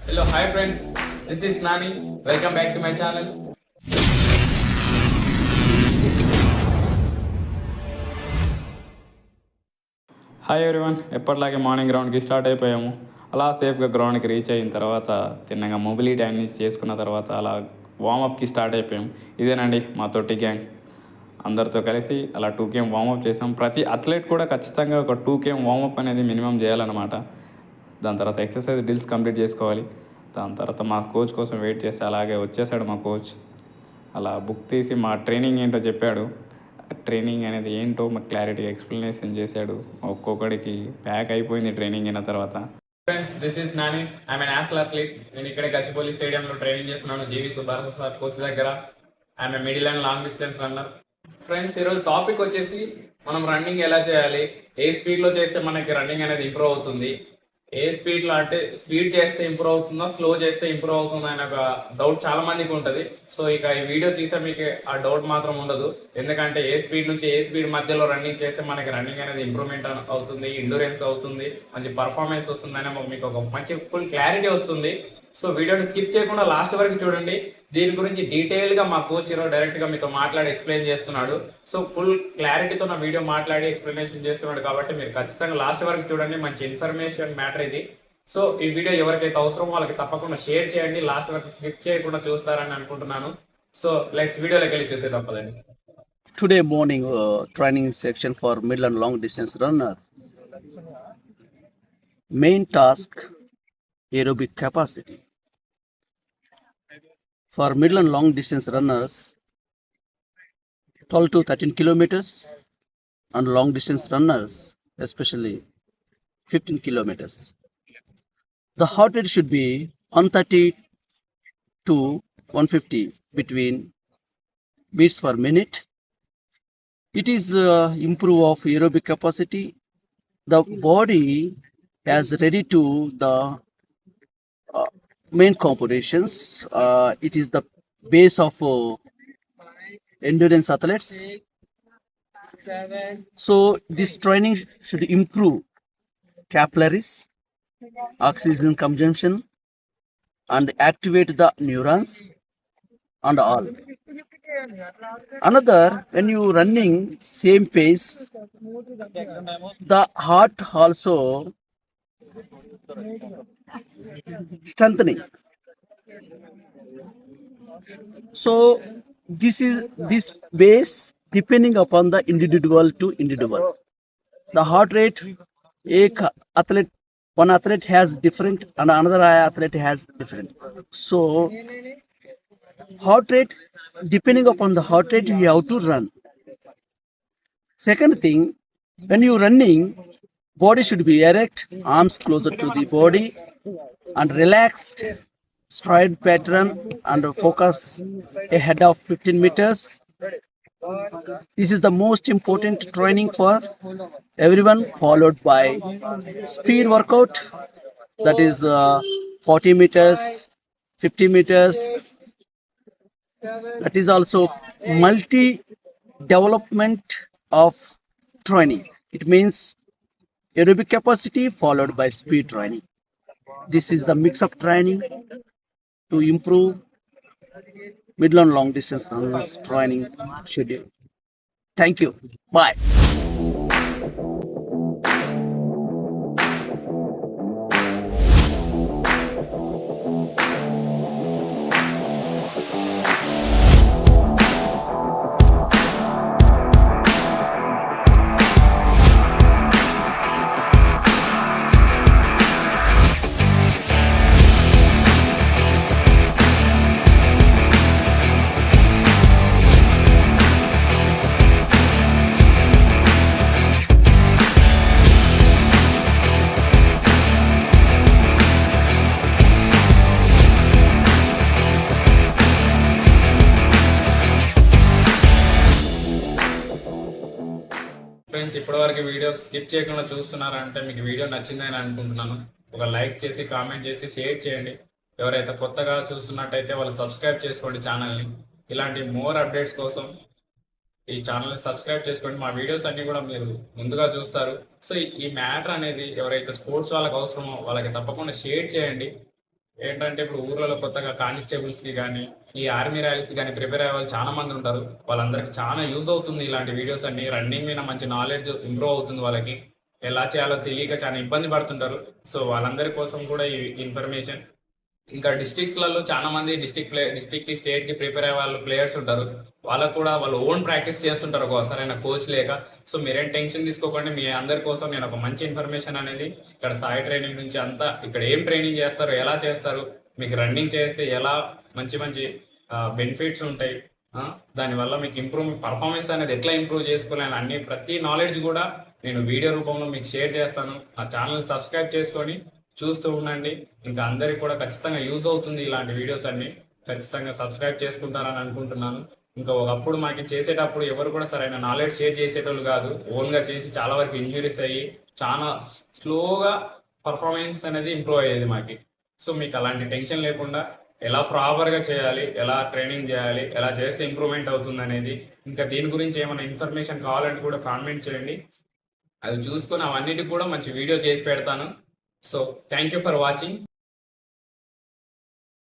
Hello, hi friends. This is Nani. Welcome back to my channel. Hi everyone, ఎప్పటిలాగే morning గ్రౌండ్కి start అయిపోయాము. అలా సేఫ్గా గ్రౌండ్కి రీచ్ అయిన తర్వాత తిన్నగా మొబిలిటీ అన్ని చేసుకున్న తర్వాత అలా వామప్కి స్టార్ట్ అయిపోయాం. ఇదేనండి మా తొట్టి గ్యాంగ్. అందరితో కలిసి అలా 2km వామప్ చేసాం. ప్రతి అథ్లెట్ కూడా ఖచ్చితంగా ఒక 2km వామప్ అనేది మినిమం చేయాలన్నమాట. దాని తర్వాత ఎక్సర్సైజ్ డ్రిల్స్ కంప్లీట్ చేసుకోవాలి. దాని తర్వాత మా కోచ్ కోసం వెయిట్ చేసి అలాగే వచ్చేసాడు మా కోచ్. అలా బుక్ తీసి మా ట్రైనింగ్ ఏంటో చెప్పాడు. ట్రైనింగ్ అనేది ఏంటో మాకు క్లారిటీగా ఎక్స్ప్లెనేషన్ చేశాడు. ఒక్కొక్కడికి ప్యాక్ అయిపోయింది ట్రైనింగ్ అయిన తర్వాత. Friends, this is Nani. I'm N national athlete. నేను ఇక్కడే గచ్చిబౌలి స్టేడియంలో ట్రైనింగ్ చేస్తున్నాను జీవి సుబ్బారావు సార్ కోచ్ దగ్గర. I'm a middle and long distance runner. Friends, ఈరోజు టాపిక్ వచ్చేసి మనం రన్నింగ్ ఎలా చేయాలి, ఏ స్పీడ్లో చేస్తే మనకి రన్నింగ్ అనేది ఇంప్రూవ్ అవుతుంది, ఏ స్పీడ్లో అంటే స్పీడ్ చేస్తే ఇంప్రూవ్ అవుతుందా, స్లో చేస్తే ఇంప్రూవ్ అవుతుందా అనే ఒక డౌట్ చాలా మందికి ఉంటుంది. సో ఇక ఈ వీడియో చూసే మీకు ఆ డౌట్ మాత్రం ఉండదు. ఎందుకంటే ఏ స్పీడ్ నుంచి ఏ స్పీడ్ మధ్యలో రన్నింగ్ చేస్తే మనకి రన్నింగ్ అనేది ఇంప్రూవ్మెంట్ అవుతుంది, ఎండ్యూరెన్స్ అవుతుంది, మంచి పర్ఫార్మెన్స్ వస్తుందని మీకు ఒక మంచి ఫుల్ క్లారిటీ వస్తుంది. సో వీడియోని స్కిప్ చేయకుండా లాస్ట్ వరకు చూడండి. దీని గురించి డీటెయిల్గా మా కోచ్ ఈరోజు డైరెక్ట్గా మీతో మాట్లాడి ఎక్స్ప్లెయిన్ చేస్తున్నాడు. సో ఫుల్ క్లారిటీతో నా వీడియో మాట్లాడి ఎక్స్ప్లెనేషన్ చేస్తున్నాడు కాబట్టి మీరు ఖచ్చితంగా లాస్ట్ వరకు చూడండి. మంచి ఇన్ఫర్మేషన్ మ్యాటర్ ఇది. సో ఈ వీడియో ఎవరికైతే అవసరమో వాళ్ళకి తప్పకుండా షేర్ చేయండి. లాస్ట్ వరకు స్కిప్ చేయకుండా చూస్తారని అనుకుంటున్నాను. సో లెట్స్ వీడియోలోకి వెళ్ళి చూసే తప్పదండి. Today morning training section for middle and long distance runner. Main task aerobic capacity. For middle and long distance runners 12 to 13 kilometers and long distance runners especially 15 kilometers. The heart rate should be 130 to 150 between beats per minute. It is improve of aerobic capacity. The body is ready to the main compositions. It is the base of endurance athletes. So this training should improve capillaries, oxygen consumption, and activate the neurons and all. Another, when you running same pace, the heart also strengthening. So this base depending upon the individual to individual. The heart rate, one athlete has different and another athlete has different. So heart rate, depending upon the heart rate, you have to run. Second thing, when you running, body should be erect, arms closer to the body, and relaxed stride pattern, and focus ahead of 15 meters. This is the most important training for everyone, followed by speed workout, that is 40 meters, 50 meters. That is also multi-development of training. It means aerobic capacity followed by speed training. This is the mix of training to improve middle and long distance runners training schedule. Thank you. Bye. Friends, ఇప్పటివరకు video skip చేయకుండా చూస్తున్నారంటే మీకు video నచ్చిందని అనుకుంటున్నాను. ఒక like చేసి comment చేసి share చేయండి. ఎవరైతే కొత్తగా చూస్తున్నట్టయితే వాళ్ళు సబ్స్క్రైబ్ చేసుకోండి ఛానల్ని. ఇలాంటి మోర్ అప్డేట్స్ కోసం ఈ ఛానల్ని సబ్స్క్రైబ్ చేసుకోండి. మా వీడియోస్ అన్నీ కూడా మీరు ముందుగా చూస్తారు. సో ఈ మ్యాటర్ అనేది ఎవరైతే స్పోర్ట్స్ వాళ్ళకి అవసరమో వాళ్ళకి తప్పకుండా షేర్ చేయండి. ఏంటంటే ఇప్పుడు ఊర్లలో కొత్తగా కానిస్టేబుల్స్కి కానీ ఈ ఆర్మీ ర్యాలీస్ కానీ ప్రిపేర్ అయ్యే వాళ్ళు చాలా మంది ఉంటారు. వాళ్ళందరికీ చాలా యూజ్ అవుతుంది ఇలాంటి వీడియోస్ అన్ని. రన్నింగ్ మీద మంచి నాలెడ్జ్ ఇంప్రూవ్ అవుతుంది వాళ్ళకి. ఎలా చేయాలో తెలియక చాలా ఇబ్బంది పడుతుంటారు. సో వాళ్ళందరి కోసం కూడా ఈ ఇన్ఫర్మేషన్. ఇంకా డిస్ట్రిక్ట్స్లలో చాలా మంది డిస్ట్రిక్ట్కి స్టేట్కి ప్రిపేర్ అయ్యే వాళ్ళు ప్లేయర్స్ ఉంటారు. వాళ్ళకు కూడా వాళ్ళు ఓన్ ప్రాక్టీస్ చేస్తుంటారు ఒక సరైన కోచ్ లేక. సో మీరేం టెన్షన్ తీసుకోకండి. మీ అందరి కోసం నేను ఒక మంచి ఇన్ఫర్మేషన్ అనేది ఇక్కడ సాయి ట్రైనింగ్ నుంచి అంతా ఇక్కడ ఏం ట్రైనింగ్ చేస్తారు, ఎలా చేస్తారు, మీకు రన్నింగ్ చేస్తే ఎలా మంచి మంచి బెనిఫిట్స్ ఉంటాయి, దానివల్ల మీకు పర్ఫార్మెన్స్ అనేది ఎట్లా ఇంప్రూవ్ చేసుకోవాలని అన్ని ప్రతి నాలెడ్జ్ కూడా నేను వీడియో రూపంలో మీకు షేర్ చేస్తాను. ఆ ఛానల్ సబ్స్క్రైబ్ చేసుకొని చూస్తూ ఉండండి. ఇంకా అందరికి కూడా ఖచ్చితంగా యూజ్ అవుతుంది ఇలాంటి వీడియోస్ అన్ని. ఖచ్చితంగా సబ్స్క్రైబ్ చేసుకుంటారని అనుకుంటున్నాను. ఇంకా ఒకప్పుడు మాకు చేసేటప్పుడు ఎవరు కూడా సరైన నాలెడ్జ్ షేర్ చేసేటోళ్ళు కాదు. ఓన్గా చేసి చాలా వరకు ఇంజురీస్ అయ్యి చాలా స్లోగా పర్ఫార్మెన్స్ అనేది ఇంప్రూవ్ అయ్యేది మాకు. సో మీకు అలాంటి టెన్షన్ లేకుండా ఎలా ప్రాపర్గా చేయాలి, ఎలా ట్రైనింగ్ చేయాలి, ఎలా చేస్తే ఇంప్రూవ్మెంట్ అవుతుంది అనేది, ఇంకా దీని గురించి ఏమైనా ఇన్ఫర్మేషన్ కావాలంటే కూడా కామెంట్ చేయండి. అది చూసుకొని అవన్నిటికి కూడా మంచి వీడియో చేసి పెడతాను. So thank you for watching.